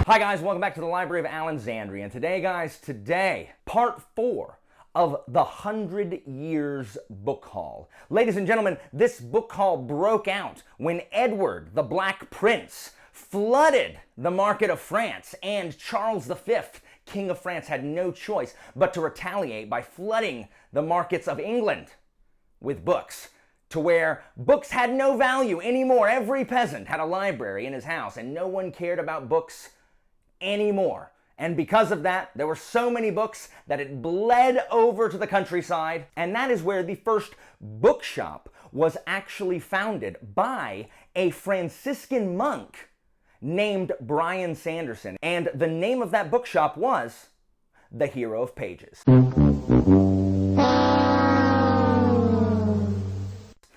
Hi guys, welcome back to the Library of Alexandria. And today, guys, part 4 of the 100 Years Book Haul. Ladies and gentlemen, this book haul broke out when Edward the Black Prince flooded the market of France, and Charles V, King of France, had no choice but to retaliate by flooding the markets of England with books, to where books had no value anymore. Every peasant had a library in his house, and no one cared about books anymore. And because of that, there were so many books that it bled over to the countryside, and that is where the first bookshop was actually founded by a Franciscan monk named Brian Sanderson. And the name of that bookshop was The Hero of Pages.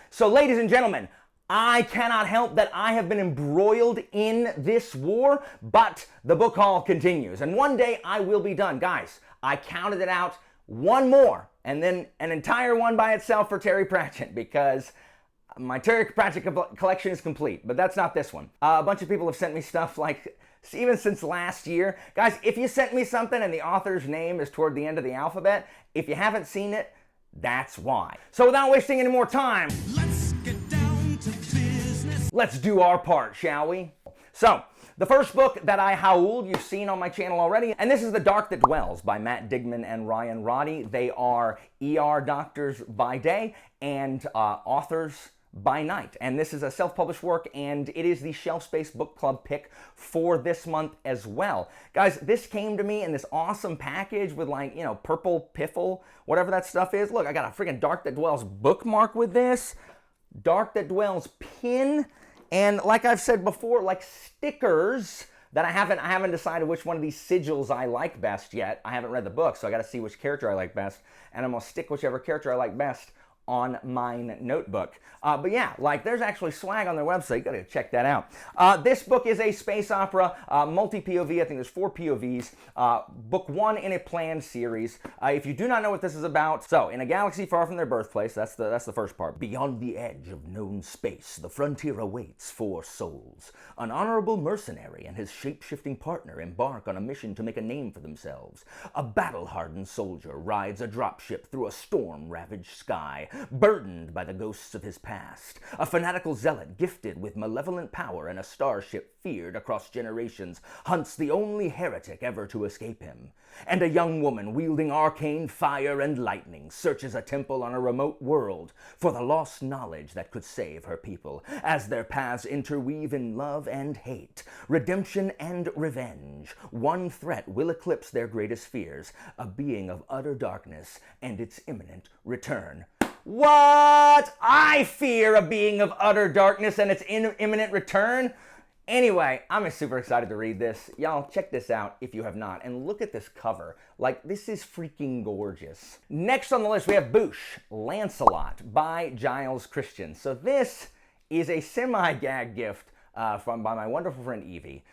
So, ladies and gentlemen, I cannot help that I have been embroiled in this war, but the book haul continues. And one day I will be done. Guys, I counted it out, one more, and then an entire one by itself for Terry Pratchett, because my Terry Pratchett collection is complete, but that's not this one. A bunch of people have sent me stuff like, even since last year. Guys, if you sent me something and the author's name is toward the end of the alphabet, if you haven't seen it, that's why. So without wasting any more time, let's get down to business. Let's do our part, shall we? So, the first book that I howled, you've seen on my channel already, and this is The Dark That Dwells by Matt Digman and Ryan Roddy. They are ER doctors by day and authors by night. And this is a self-published work, and it is the Shelf Space Book Club pick for this month as well. Guys, this came to me in this awesome package with, like, you know, purple piffle, whatever that stuff is. Look, I got a freaking Dark That Dwells bookmark with this, Dark That Dwells pin, and like I've said before, like stickers that I haven't decided which one of these sigils I like best yet. I haven't read the book, so I got to see which character I like best, and I'm gonna stick whichever character I like best on mine notebook. But yeah, like, there's actually swag on their website. You gotta check that out. This book is a space opera, multi-POV. I think there's 4 POVs. Book 1 in a planned series. If you do not know what this is about, so in a galaxy far from their birthplace, that's the first part. Beyond the edge of known space, the frontier awaits 4 souls. An honorable mercenary and his shape-shifting partner embark on a mission to make a name for themselves. A battle-hardened soldier rides a dropship through a storm-ravaged sky, burdened by the ghosts of his past. A fanatical zealot gifted with malevolent power and a starship feared across generations hunts the only heretic ever to escape him. And a young woman wielding arcane fire and lightning searches a temple on a remote world for the lost knowledge that could save her people, as their paths interweave in love and hate, redemption and revenge. One threat will eclipse their greatest fears, a being of utter darkness and its imminent return. What? I fear a being of utter darkness and its imminent return? Anyway, I'm super excited to read this. Y'all, check this out if you have not. And look at this cover. Like, this is freaking gorgeous. Next on the list, we have Boosh, Lancelot by Giles Christian. So this is a semi-gag gift by my wonderful friend Evie.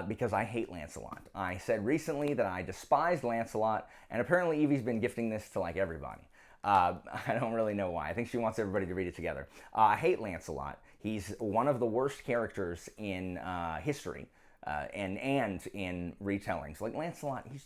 Because I hate Lancelot. I said recently that I despised Lancelot, and apparently Evie's been gifting this to, like, everybody. I don't really know why. I think she wants everybody to read it together. I hate Lancelot. He's one of the worst characters in history and in retellings. Like, Lancelot, he's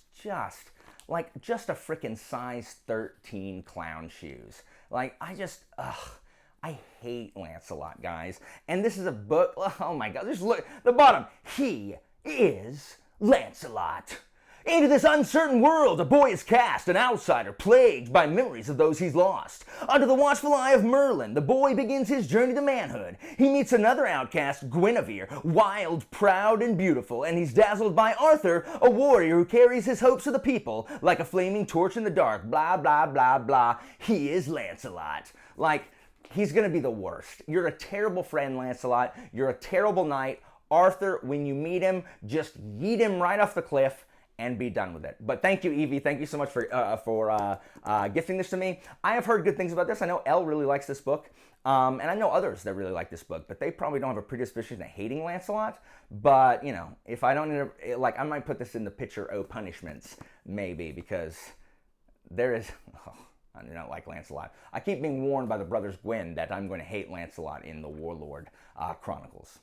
just a frickin' size 13 clown shoes. Like, I hate Lancelot, guys. And this is a book, oh my god, just look, the bottom. He is Lancelot. Into this uncertain world, a boy is cast, an outsider plagued by memories of those he's lost. Under the watchful eye of Merlin, the boy begins his journey to manhood. He meets another outcast, Guinevere, wild, proud, and beautiful, and he's dazzled by Arthur, a warrior who carries his hopes to the people like a flaming torch in the dark. Blah, blah, blah, blah. He is Lancelot. Like, he's gonna be the worst. You're a terrible friend, Lancelot. You're a terrible knight. Arthur, when you meet him, just yeet him right off the cliff and be done with it. But thank you, Evie. Thank you so much for gifting this to me. I have heard good things about this. I know Elle really likes this book, and I know others that really like this book, but they probably don't have a predisposition to hating Lancelot. But, you know, if I don't, like, I might put this in the picture O punishments, maybe, because there is, I do not like Lancelot. I keep being warned by the brothers Gwyn that I'm going to hate Lancelot in the Warlord Chronicles.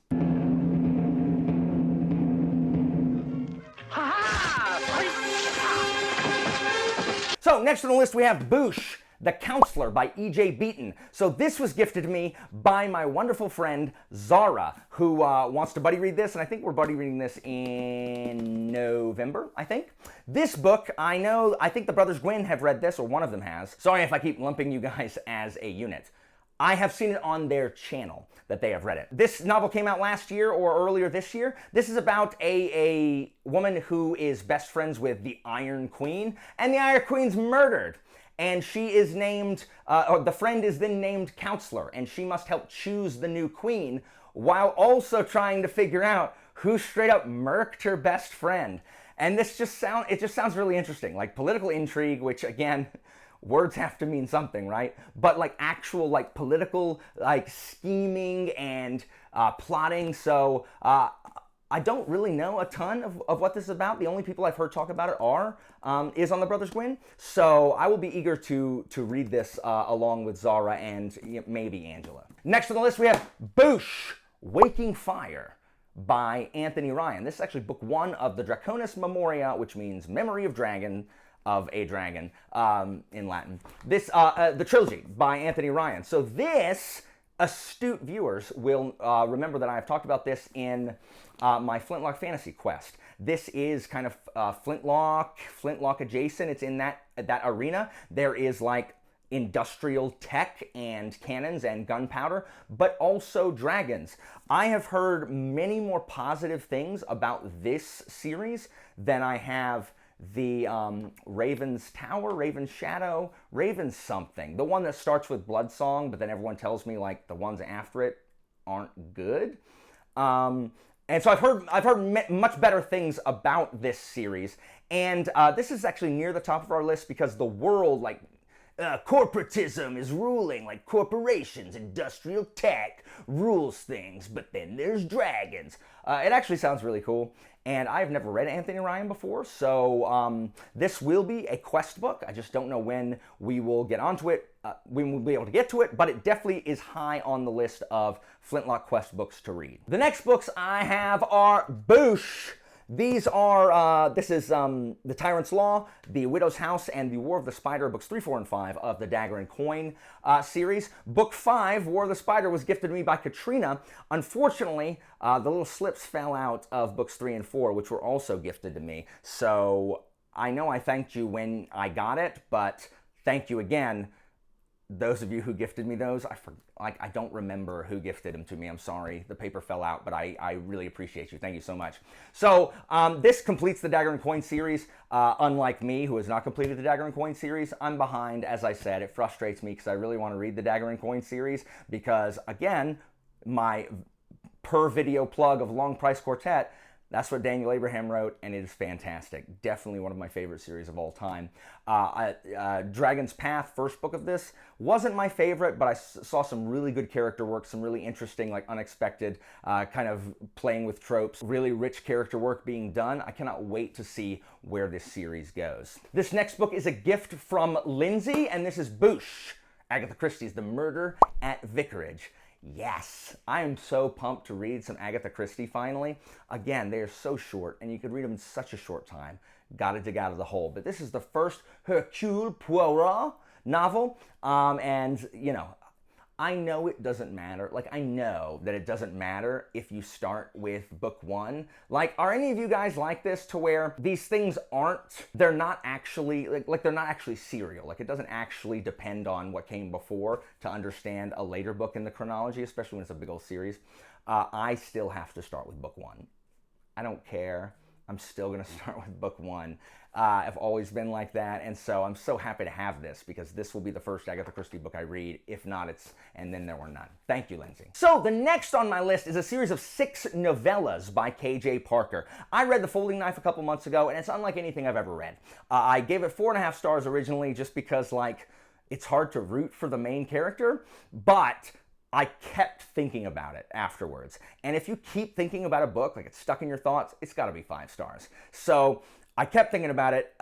So next on the list we have Boosh, The Counselor by E.J. Beaton. So this was gifted to me by my wonderful friend Zara, who wants to buddy read this, and I think we're buddy reading this in November, I think. This book, I think the brothers Gwynn have read this, or one of them has. Sorry if I keep lumping you guys as a unit. I have seen it on their channel that they have read it. This novel came out last year or earlier this year. This is about a woman who is best friends with the Iron Queen, and the Iron Queen's murdered. And she is named, or the friend is then named Counselor, and she must help choose the new queen while also trying to figure out who straight up murked her best friend. And it just sounds really interesting, like political intrigue, which again, words have to mean something, right? But like actual like political like scheming and plotting. So I don't really know a ton of what this is about. The only people I've heard talk about it is on the Brothers Gwynn. So I will be eager to read this along with Zara and maybe Angela. Next on the list we have Boosh, Waking Fire by Anthony Ryan. This is actually book 1 of the Draconis Memoria, which means Memory of Dragon, of a dragon in Latin. This, the trilogy by Anthony Ryan. So this, astute viewers will remember that I have talked about this in my Flintlock fantasy quest. This is kind of Flintlock adjacent. It's in that arena. There is like industrial tech and cannons and gunpowder, but also dragons. I have heard many more positive things about this series than I have the Raven's Tower, Raven's Shadow, Raven's something. The one that starts with Bloodsong, but then everyone tells me like the ones after it aren't good. And so I've heard much better things about this series. And this is actually near the top of our list because the world, like, corporatism is ruling, like corporations, industrial tech rules things, but then there's dragons. It actually sounds really cool, and I've never read Anthony Ryan before, so this will be a quest book. I just don't know when we will get onto it, when we'll be able to get to it, but it definitely is high on the list of Flintlock quest books to read. The next books I have are Boosh. These are, this is The Tyrant's Law, The Widow's House, and The War of the Spider, books 3, 4, and 5 of the Dagger and Coin series. Book 5, War of the Spider, was gifted to me by Katrina. Unfortunately, the little slips fell out of books 3 and 4, which were also gifted to me. So I know I thanked you when I got it, but thank you again. Those of you who gifted me those, I don't remember who gifted them to me. I'm sorry, the paper fell out, but I really appreciate you. Thank you so much. So this completes the Dagger and Coin series. Unlike me, who has not completed the Dagger and Coin series, I'm behind. As I said, it frustrates me because I really want to read the Dagger and Coin series because, again, my per video plug of Long Price Quartet, that's what Daniel Abraham wrote, and it is fantastic. Definitely one of my favorite series of all time. Dragon's Path, first book of this, wasn't my favorite, but I saw some really good character work, some really interesting, like unexpected, kind of playing with tropes, really rich character work being done. I cannot wait to see where this series goes. This next book is a gift from Lindsay, and this is Boosh, Agatha Christie's The Murder at Vicarage. Yes, I am so pumped to read some Agatha Christie finally. Again, they are so short, and you could read them in such a short time. Got to dig out of the hole. But this is the first Hercule Poirot novel, and, you know, I know it doesn't matter. Like, I know that it doesn't matter if you start with book 1. Like, are any of you guys like this to where these things they're not actually, like they're not actually serial. Like, it doesn't actually depend on what came before to understand a later book in the chronology, especially when it's a big old series. I still have to start with book 1. I don't care. I'm still going to start with book 1. I've always been like that, and so I'm so happy to have this because this will be the first Agatha Christie book I read. If not, it's And Then There Were None. Thank you, Lindsay. So the next on my list is a series of 6 novellas by K.J. Parker. I read The Folding Knife a couple months ago, and it's unlike anything I've ever read. I gave it 4.5 stars originally just because, like, it's hard to root for the main character, but I kept thinking about it afterwards. And if you keep thinking about a book, like it's stuck in your thoughts, it's got to be 5 stars. So I kept thinking about it.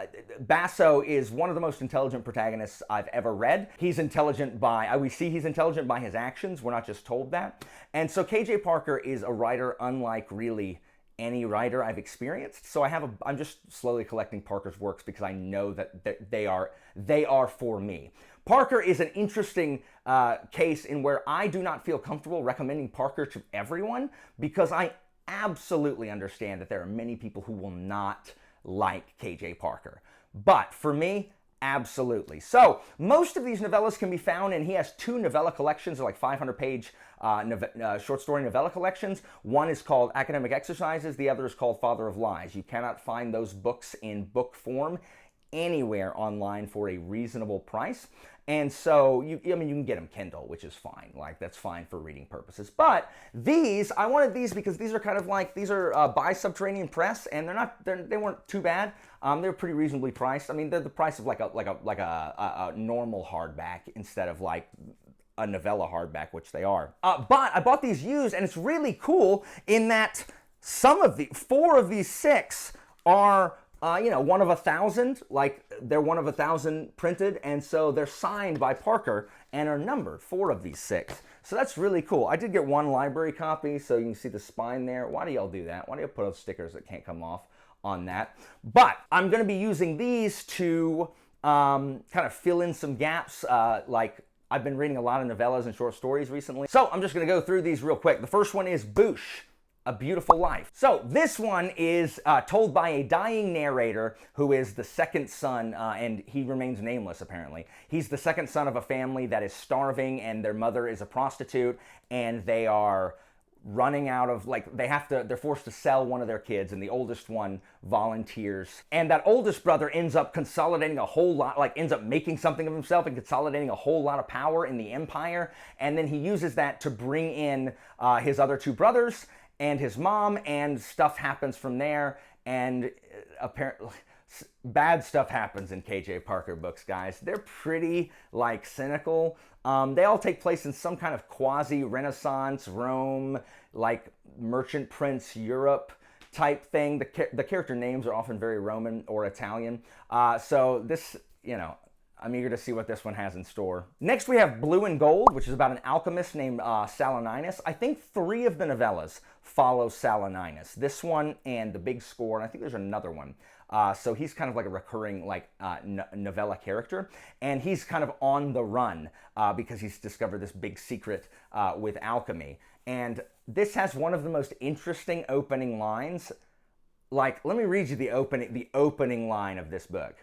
Basso is one of the most intelligent protagonists I've ever read. He's intelligent we see he's intelligent by his actions. We're not just told that. And so K.J. Parker is a writer unlike really any writer I've experienced. So I'm just slowly collecting Parker's works because I know that they are for me. Parker is an interesting case in where I do not feel comfortable recommending Parker to everyone because I absolutely understand that there are many people who will not like KJ Parker. But for me, absolutely. So most of these novellas can be found, and he has 2 novella collections, they're like 500-page short story novella collections. One is called Academic Exercises, the other is called Father of Lies. You cannot find those books in book form anywhere online for a reasonable price. And so, you can get them Kindle, which is fine. Like, that's fine for reading purposes. But I wanted these because these are kind of like, these are by Subterranean Press, and they weren't too bad. They're pretty reasonably priced. I mean, they're the price of like a normal hardback instead of like a novella hardback, which they are. But I bought these used, and it's really cool in that 4 of these 6 are one of 1,000, like they're one of 1,000 printed, and so they're signed by Parker and are numbered, 4 of these 6. So that's really cool. I did get 1 library copy, so you can see the spine there. Why do y'all do that? Why do you put those stickers that can't come off on that? But I'm going to be using these to kind of fill in some gaps, like I've been reading a lot of novellas and short stories recently. So I'm just going to go through these real quick. The first one is Boosh, A Beautiful Life. So this one is told by a dying narrator who is the second son, and he remains nameless apparently. He's the second son of a family that is starving, and their mother is a prostitute, and they are running out of, like, they're forced to sell one of their kids, and the oldest one volunteers. And that oldest brother ends up consolidating a whole lot, like ends up making something of himself and consolidating a whole lot of power in the empire. And then he uses that to bring in his other 2 brothers and his mom, and stuff happens from there, and apparently bad stuff happens in KJ Parker books, guys. They're pretty, like, cynical. They all take place in some kind of quasi-Renaissance Rome, like merchant prince Europe type thing. The character names are often very Roman or Italian. So this, I'm eager to see what this one has in store. Next we have Blue and Gold, which is about an alchemist named Saturninus. I think 3 of the novellas follow Saturninus. This one and The Big Score, and I think there's another one. So he's kind of like a recurring novella character, and he's kind of on the run because he's discovered this big secret with alchemy. And this has one of the most interesting opening lines. Like, let me read you the opening line of this book.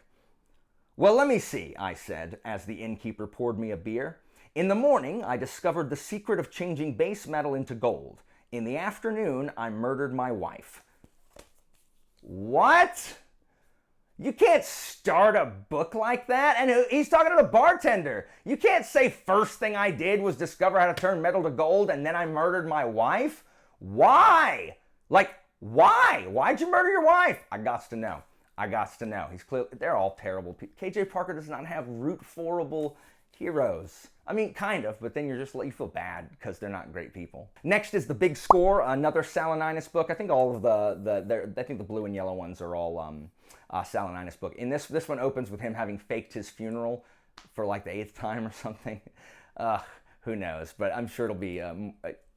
"Well, let me see," I said, as the innkeeper poured me a beer. "In the morning, I discovered the secret of changing base metal into gold. In the afternoon, I murdered my wife." What? You can't start a book like that. And he's talking to the bartender. You can't say, "First thing I did was discover how to turn metal to gold, and then I murdered my wife." Why? Like, why? Why'd you murder your wife? I gots to know. They're all terrible people. KJ Parker does not have root-forable heroes. I mean, kind of, but then you feel bad because they're not great people. Next is The Big Score, another Saturninus book. I think all of I think the blue and yellow ones are all Saturninus book. In this one opens with him having faked his funeral for like the 8th time or something. Who knows? But I'm sure it'll be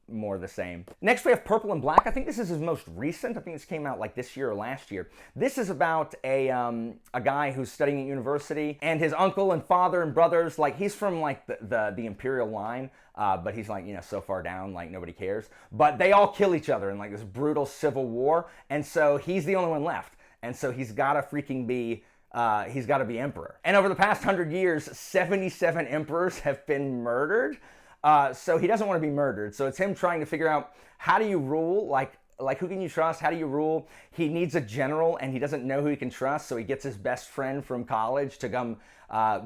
more the same. Next we have Purple and Black. I think this is his most recent. I think this came out like this year or last year. This is about a guy who's studying at university, and his uncle and father and brothers, like, he's from like the imperial line, but he's like, so far down, like nobody cares. But they all kill each other in like this brutal civil war, and so he's the only one left. And so he's got to freaking be emperor. And over the past 100 years, 77 emperors have been murdered. So he doesn't want to be murdered. So it's him trying to figure out, how do you rule? Like who can you trust? How do you rule? He needs a general, and he doesn't know who he can trust. So he gets his best friend from college to come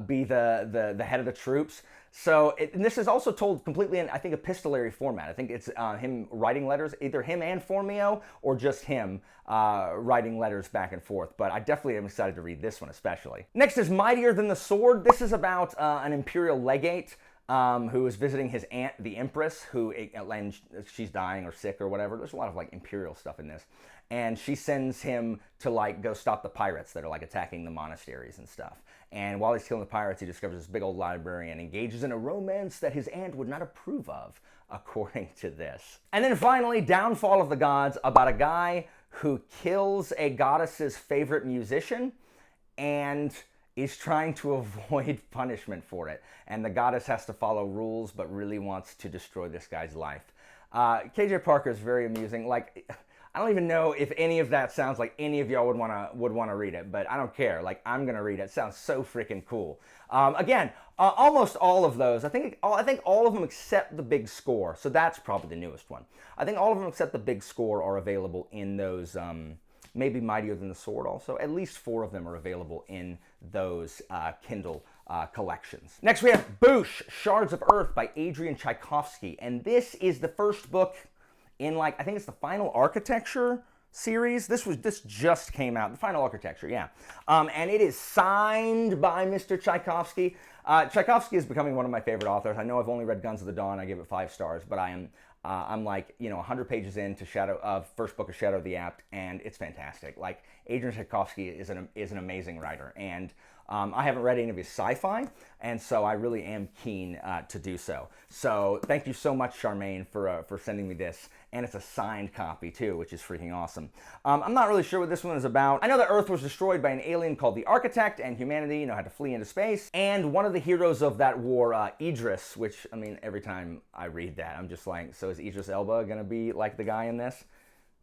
be the head of the troops. So and this is also told completely in, I think, epistolary format. I think it's him writing letters, either him and Formio, or just him writing letters back and forth. But I definitely am excited to read this one especially. Next is Mightier Than the Sword. This is about an imperial legate who is visiting his aunt, the Empress, and she's dying or sick or whatever. There's a lot of like imperial stuff in this. And she sends him to like go stop the pirates that are like attacking the monasteries and stuff. And while he's killing the pirates, he discovers this big old library and engages in a romance that his aunt would not approve of, according to this. And then finally, Downfall of the Gods, about a guy who kills a goddess's favorite musician and is trying to avoid punishment for it. And the goddess has to follow rules, but really wants to destroy this guy's life. KJ Parker is very amusing. Like, I don't even know if any of that sounds like any of y'all would wanna read it, but I don't care. Like, I'm gonna read it. It sounds so freaking cool. Again, almost all of those, I think all of them except the Big Score. So that's probably the newest one. I think all of them except the Big Score are available in those. Maybe Mightier Than the Sword also. At least 4 of them are available in those Kindle collections. Next we have Boosh, Shards of Earth by Adrian Tchaikovsky. And this is the first book in, like, I think it's the Final Architecture series. This just came out, the Final Architecture, yeah. And it is signed by Mr. Tchaikovsky. Tchaikovsky is becoming one of my favorite authors. I know I've only read Guns of the Dawn, I give it 5 stars, but I'm like, 100 pages into first book of Shadow of the Apt, and it's fantastic. Like, Adrian Tchaikovsky is an amazing writer, and I haven't read any of his sci-fi, and so I really am keen to do so. So thank you so much, Charmaine, for sending me this, and it's a signed copy too, which is freaking awesome. I'm not really sure what this one is about. I know that Earth was destroyed by an alien called the Architect, and humanity, had to flee into space. And one of the heroes of that war, Idris, which, I mean, every time I read that, I'm just like, so is Idris Elba gonna be like the guy in this?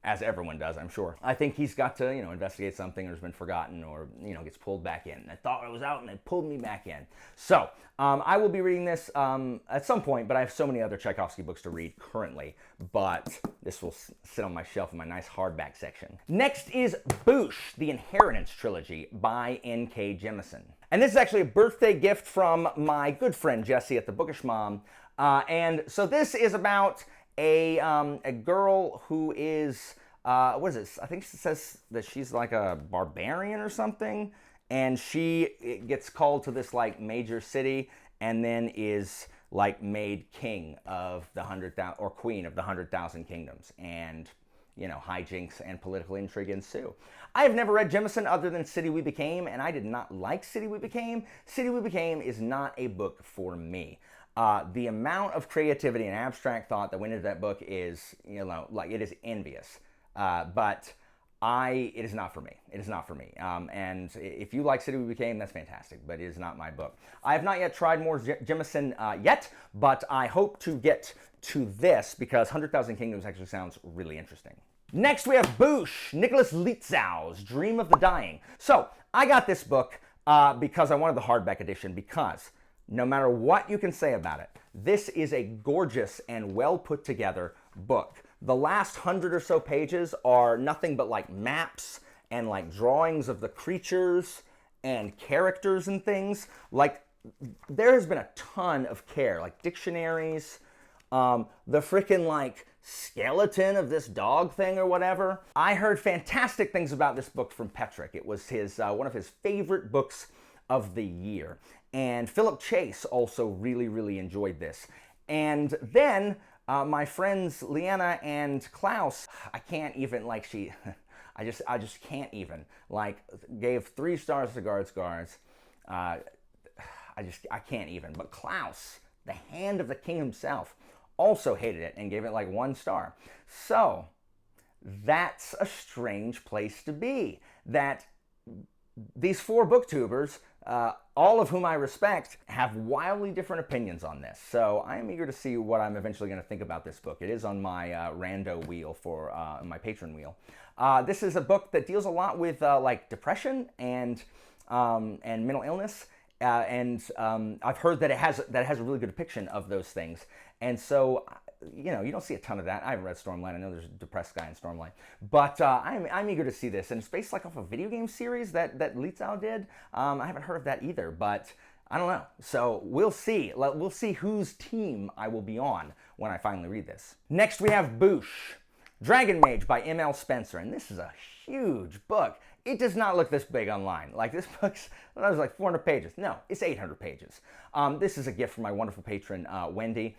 As everyone does, I'm sure. I think he's got to, investigate something or has been forgotten or, gets pulled back in. I thought I was out and they pulled me back in. So, I will be reading this at some point, but I have so many other Tchaikovsky books to read currently, but this will sit on my shelf in my nice hardback section. Next is Boosh, the Inheritance Trilogy by N.K. Jemisin. And this is actually a birthday gift from my good friend Jessie at the Bookish Mom. And so this is about a girl who is, what is this? I think it says that she's like a barbarian or something, and she gets called to this like major city and then is like made king of the 100,000 or queen of the 100,000 kingdoms, and hijinks and political intrigue ensue. I have never read Jemisin other than City We Became, and I did not like City We Became. City We Became is not a book for me. The amount of creativity and abstract thought that went into that book is, it is envious. But it is not for me. It is not for me. And if you like City We Became, that's fantastic, but it is not my book. I have not yet tried more Jemisin yet, but I hope to get to this because 100,000 Kingdoms actually sounds really interesting. Next we have Boosh, Nicholas Lietzau's Dream of the Dying. So I got this book because I wanted the hardback edition, because no matter what you can say about it, this is a gorgeous and well put together book. The last 100 or so pages are nothing but like maps and like drawings of the creatures and characters and things. Like, there has been a ton of care, like dictionaries, the freaking like skeleton of this dog thing or whatever. I heard fantastic things about this book from Petrick. It was his one of his favorite books of the year. And Philip Chase also really, really enjoyed this. And then my friends Leanna and Klaus, I can't even, like, I just can't even, like, gave 3 stars to Guards. I can't even. But Klaus, the Hand of the King himself, also hated it and gave it like 1 star. So that's a strange place to be. That these 4 booktubers, all of whom I respect, have wildly different opinions on this. So I am eager to see what I'm eventually going to think about this book. It is on my rando wheel for my patron wheel. This is a book that deals a lot with like depression and mental illness. I've heard that it has a really good depiction of those things. And so, you don't see a ton of that. I haven't read Stormlight. I know there's a depressed guy in Stormlight. But I'm eager to see this. And it's based like off a video game series that Lietzau did. I haven't heard of that either, but I don't know. So we'll see. We'll see whose team I will be on when I finally read this. Next we have Boosh, Dragon Mage by M.L. Spencer. And this is a huge book. It does not look this big online. Like, this book's, that was like 400 pages. No, it's 800 pages. This is a gift from my wonderful patron, Wendy.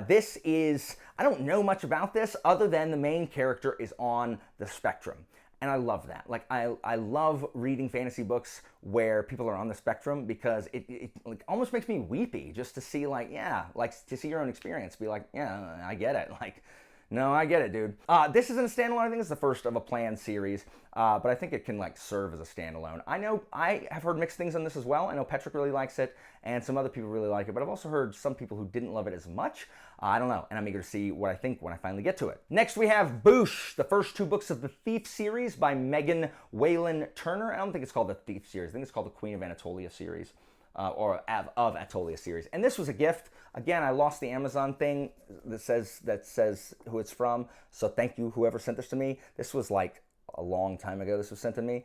This is, I don't know much about this other than the main character is on the spectrum. And I love that. Like, I love reading fantasy books where people are on the spectrum, because it like almost makes me weepy just to see, like, yeah, like to see your own experience. Be like, yeah, I get it. Like, No, I get it, dude. This isn't a standalone. I think it's the first of a planned series, but I think it can like serve as a standalone. I know I have heard mixed things on this as well. I know Patrick really likes it, and some other people really like it, but I've also heard some people who didn't love it as much. I don't know, and I'm eager to see what I think when I finally get to it. Next, we have Boosh, the first 2 books of the Thief series by Megan Whalen Turner. I don't think it's called the Thief series. I think it's called the Queen of Anatolia series. Or of Atolia series. And this was a gift. Again, I lost the Amazon thing that says who it's from. So thank you, whoever sent this to me. This was like a long time ago this was sent to me.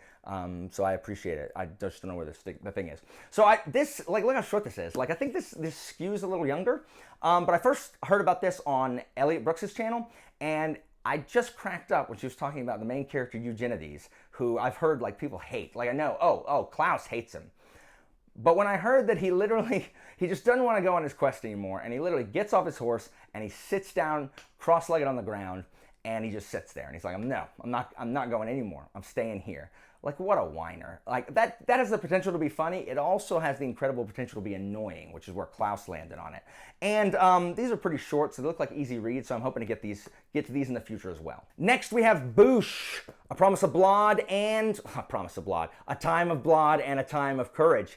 So I appreciate it. I just don't know where the thing is. So look how short this is. Like, I think this skews a little younger. But I first heard about this on Elliot Brooks's channel, and I just cracked up when she was talking about the main character, Eugenides, who I've heard like people hate. Like, I know, oh, Klaus hates him. But when I heard that he just doesn't want to go on his quest anymore, and he literally gets off his horse and he sits down cross-legged on the ground, and he just sits there and he's like, no, I'm not going anymore. I'm staying here. Like, what a whiner. Like, that has the potential to be funny. It also has the incredible potential to be annoying, which is where Klaus landed on it. And these are pretty short, so they look like easy reads, so I'm hoping to get to these in the future as well. Next, we have Boosh, A Time of Blood and A Time of Courage.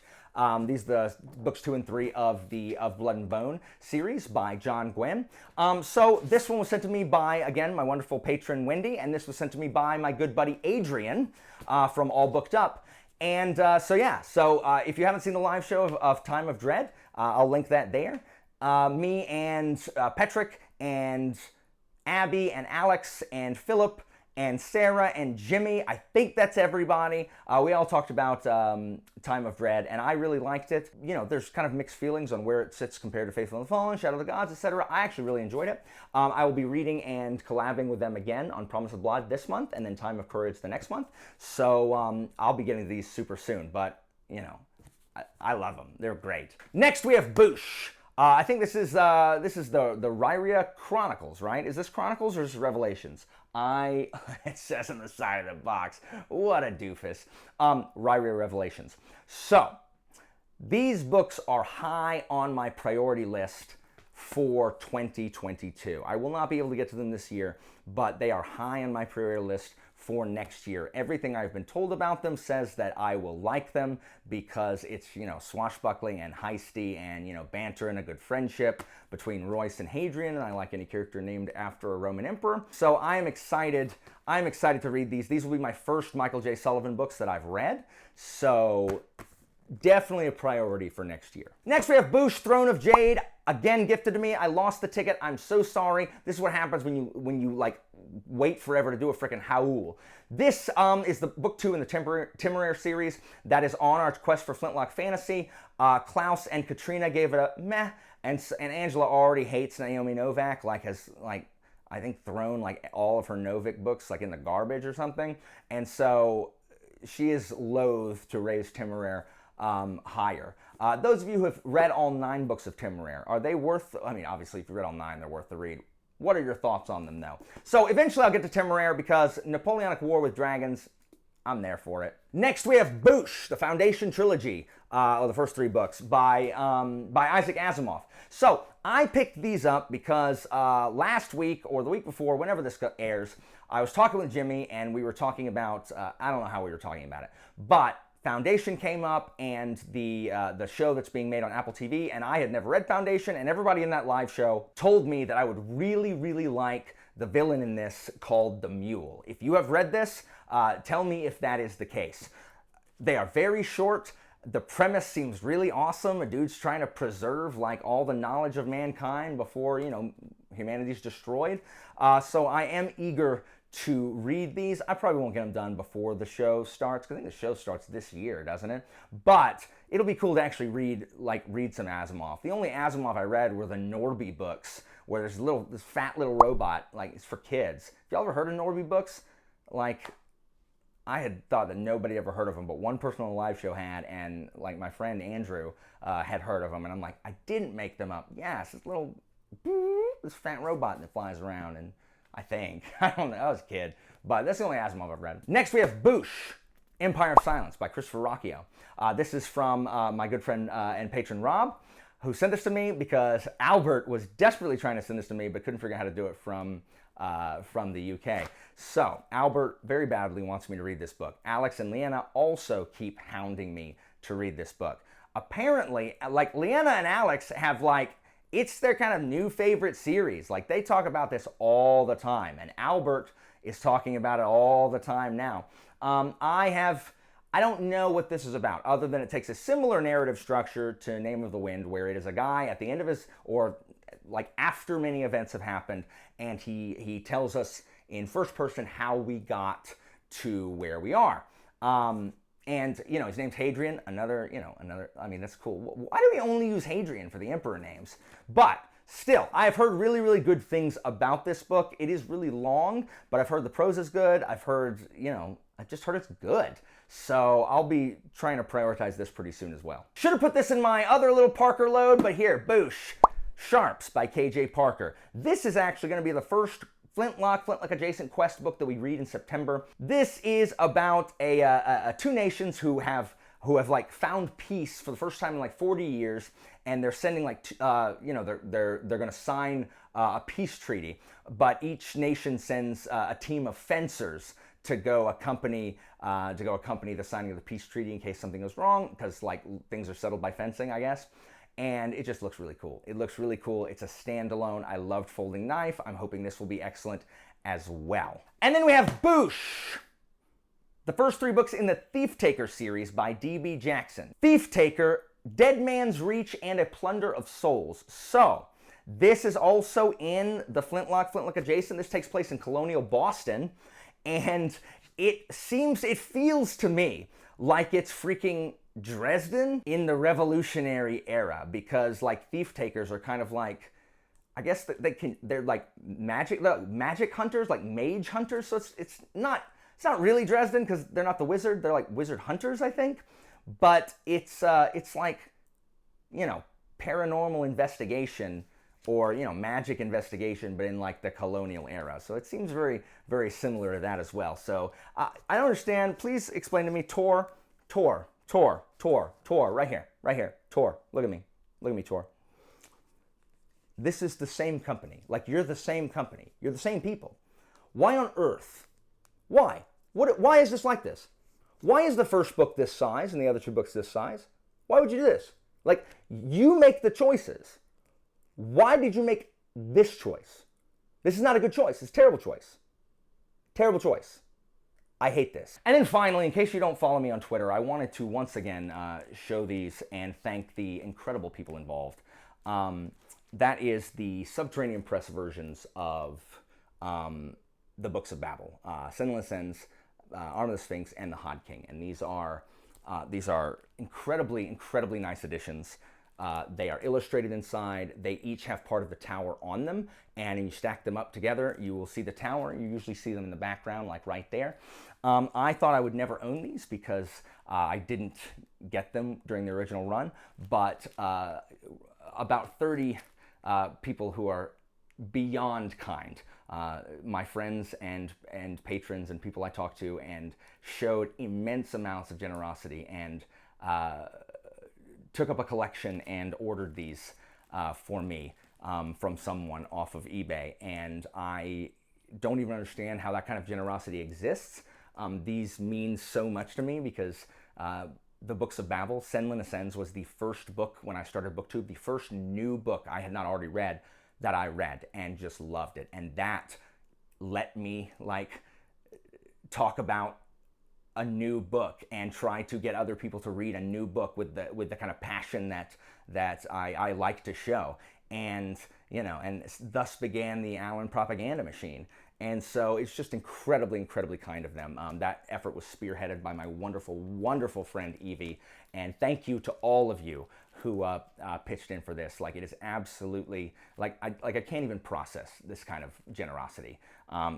These are the books 2 and 3 of the Blood and Bone series by John Gwynne. So this one was sent to me by, again, my wonderful patron Wendy, and this was sent to me by my good buddy Adrian from All Booked Up. And so if you haven't seen the live show of Time of Dread, I'll link that there. Me and Patrick and Abby and Alex and Philip and Sarah and Jimmy, I think that's everybody. We all talked about Time of Dread, and I really liked it. You know, there's kind of mixed feelings on where it sits compared to Faithful and the Fallen, Shadow of the Gods, etc. I actually really enjoyed it. I will be reading and collabing with them again on Promise of Blood this month, and then Time of Courage the next month. So I'll be getting these super soon, but, you know, I love them. They're great. Next, we have Boosh. I think this is the Ryria Chronicles, right? Is this Chronicles or is this Revelations? It says on the side of the box. What a doofus. Ryria Revelations. So, these books are high on my priority list for 2022. I will not be able to get to them this year, but they are high on my priority list for next year. Everything I've been told about them says that I will like them because it's, you know, swashbuckling and heisty and, you know, banter and a good friendship between Royce and Hadrian, and I like any character named after a Roman emperor. So I am excited. I'm excited to read these. These will be my first Michael J. Sullivan books that I've read. So definitely a priority for next year. Next we have Boosh, Throne of Jade. Again, gifted to me. I lost the ticket. I'm so sorry. This is what happens when you like wait forever to do a freaking Howl. This is the book 2 in the Temeraire series that is on our quest for Flintlock Fantasy. Klaus and Katrina gave it a meh, and Angela already hates Naomi Novik, has I think thrown like all of her Novik books like in the garbage or something, and so she is loath to raise Temeraire higher. Those of you who have read all 9 books of Temeraire, are they worth, I mean, obviously if you read all 9, they're worth the read. What are your thoughts on them though? So eventually I'll get to Temeraire because Napoleonic War with Dragons, I'm there for it. Next we have Boosh, the Foundation Trilogy, or the first 3 books by Isaac Asimov. So I picked these up because last week or the week before, whenever this airs, I was talking with Jimmy and we were talking about, I don't know how we were talking about it, but Foundation came up and the show that's being made on Apple TV, and I had never read Foundation, and everybody in that live show told me that I would really, really like the villain in this called the Mule. If you have read this, tell me if that is the case. They are very short. The premise seems really awesome. A dude's trying to preserve like all the knowledge of mankind before, you know, humanity's destroyed. So I am eager to read these. I probably won't get them done before the show starts, because I think the show starts this year, doesn't it? But it'll be cool to actually read some Asimov. The only Asimov I read were the Norby books, where there's this fat little robot, like it's for kids. Have y'all ever heard of Norby books? Like, I had thought that nobody ever heard of them, but one person on the live show had, and like my friend Andrew had heard of them, and I'm like, I didn't make them up. Yes, this fat robot that flies around, and I think. I don't know. I was a kid. But that's the only Asimov I've read. Next, we have Boosh, Empire of Silence by Christopher Rocchio. This is from my good friend and patron Rob, who sent this to me because Albert was desperately trying to send this to me but couldn't figure out how to do it from from the UK. So Albert very badly wants me to read this book. Alex and Leanna also keep hounding me to read this book. Apparently, like, Leanna and Alex have, like, it's their kind of new favorite series. Like, they talk about this all the time, and Albert is talking about it all the time now. I don't know what this is about, other than it takes a similar narrative structure to Name of the Wind, where it is a guy at the end of his, or like after many events have happened, and he tells us in first person how we got to where we are. And, you know, his name's Hadrian, another, I mean, that's cool. Why do we only use Hadrian for the emperor names? But still, I've heard really, really good things about this book. It is really long, but I've heard the prose is good. I've heard, I just heard it's good. So I'll be trying to prioritize this pretty soon as well. Should have put this in my other little Parker load, but here, boosh. Sharps by K.J. Parker. This is actually going to be the first Flintlock adjacent quest book that we read in September. This is about two nations who have like found peace for the first time in like 40 years, and they're sending like they're going to sign a peace treaty, but each nation sends a team of fencers to go accompany the signing of the peace treaty in case something goes wrong, because like things are settled by fencing, I guess. And it just looks really cool. It looks really cool. It's a standalone. I loved Folding Knife. I'm hoping this will be excellent as well. And then we have Boosh, the first 3 books in the Thief Taker series by D.B. Jackson. Thief Taker, Dead Man's Reach, and A Plunder of Souls. So this is also in the Flintlock adjacent. This takes place in colonial Boston, and it feels to me like it's freaking Dresden in the Revolutionary era, because like thief takers are kind of like, I guess they're like magic hunters, like mage hunters. So it's not really Dresden, because they're not the wizard. They're like wizard hunters, I think. But it's like, paranormal investigation, or magic investigation, but in like the colonial era. So it seems very, very similar to that as well. So I don't understand. Please explain to me. Tor, right here, Tor. Look at me, Tor. This is the same company. Like, you're the same company. You're the same people. Why on earth? Why? Why is this like this? Why is the first book this size and the other 2 books this size? Why would you do this? Like, you make the choices. Why did you make this choice? This is not a good choice. It's a terrible choice. Terrible choice. I hate this. And then finally, in case you don't follow me on Twitter, I wanted to once again show these and thank the incredible people involved. That is the Subterranean Press versions of the Books of Babel, Senless Ends, Arm of the Sphinx, and the Hod King. And these are incredibly, incredibly nice editions. They are illustrated inside. They each have part of the tower on them, and you stack them up together, you will see the tower. You usually see them in the background, like right there. I thought I would never own these because I didn't get them during the original run, but about 30 people who are beyond kind, my friends and patrons and people I talked to, and showed immense amounts of generosity, and took up a collection and ordered these for me from someone off of eBay. And I don't even understand how that kind of generosity exists. These mean so much to me because the Books of Babel, Senless Ends, was the first book when I started BookTube, the first new book I had not already read that I read and just loved it. And that let me like talk about a new book and try to get other people to read a new book with the kind of passion that I like to show. And and thus began the Allen propaganda machine. And so it's just incredibly, incredibly kind of them. That effort was spearheaded by my wonderful, wonderful friend Evie. And thank you to all of you who pitched in for this. Like, it is absolutely, I can't even process this kind of generosity.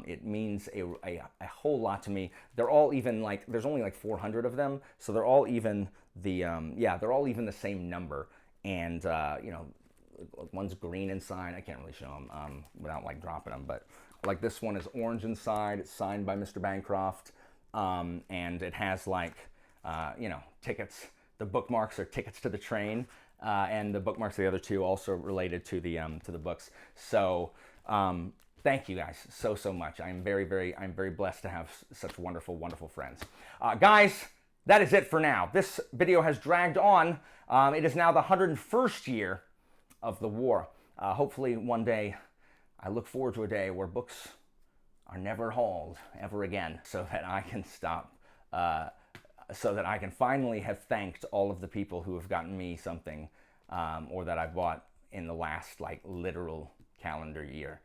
It means a whole lot to me. They're all even there's only 400 of them, so they're all even they're all even the same number. And one's green inside. I can't really show them without dropping them, but this one is orange inside. It's signed by Mr. Bancroft, and it has tickets. The bookmarks are tickets to the train, and the bookmarks of the other 2 also related to the books. So Thank you guys so much. I'm very blessed to have such wonderful friends. Guys, that is it for now. This video has dragged on. It is now the 101st year of the war. Hopefully one day, I look forward to a day where books are never hauled ever again, so that I can stop, so that I can finally have thanked all of the people who have gotten me something, or that I bought in the last, like, literal calendar year.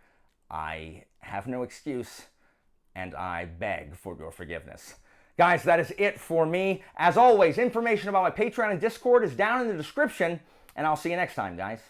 I have no excuse, and I beg for your forgiveness. Guys, that is it for me. As always, information about my Patreon and Discord is down in the description, and I'll see you next time, guys.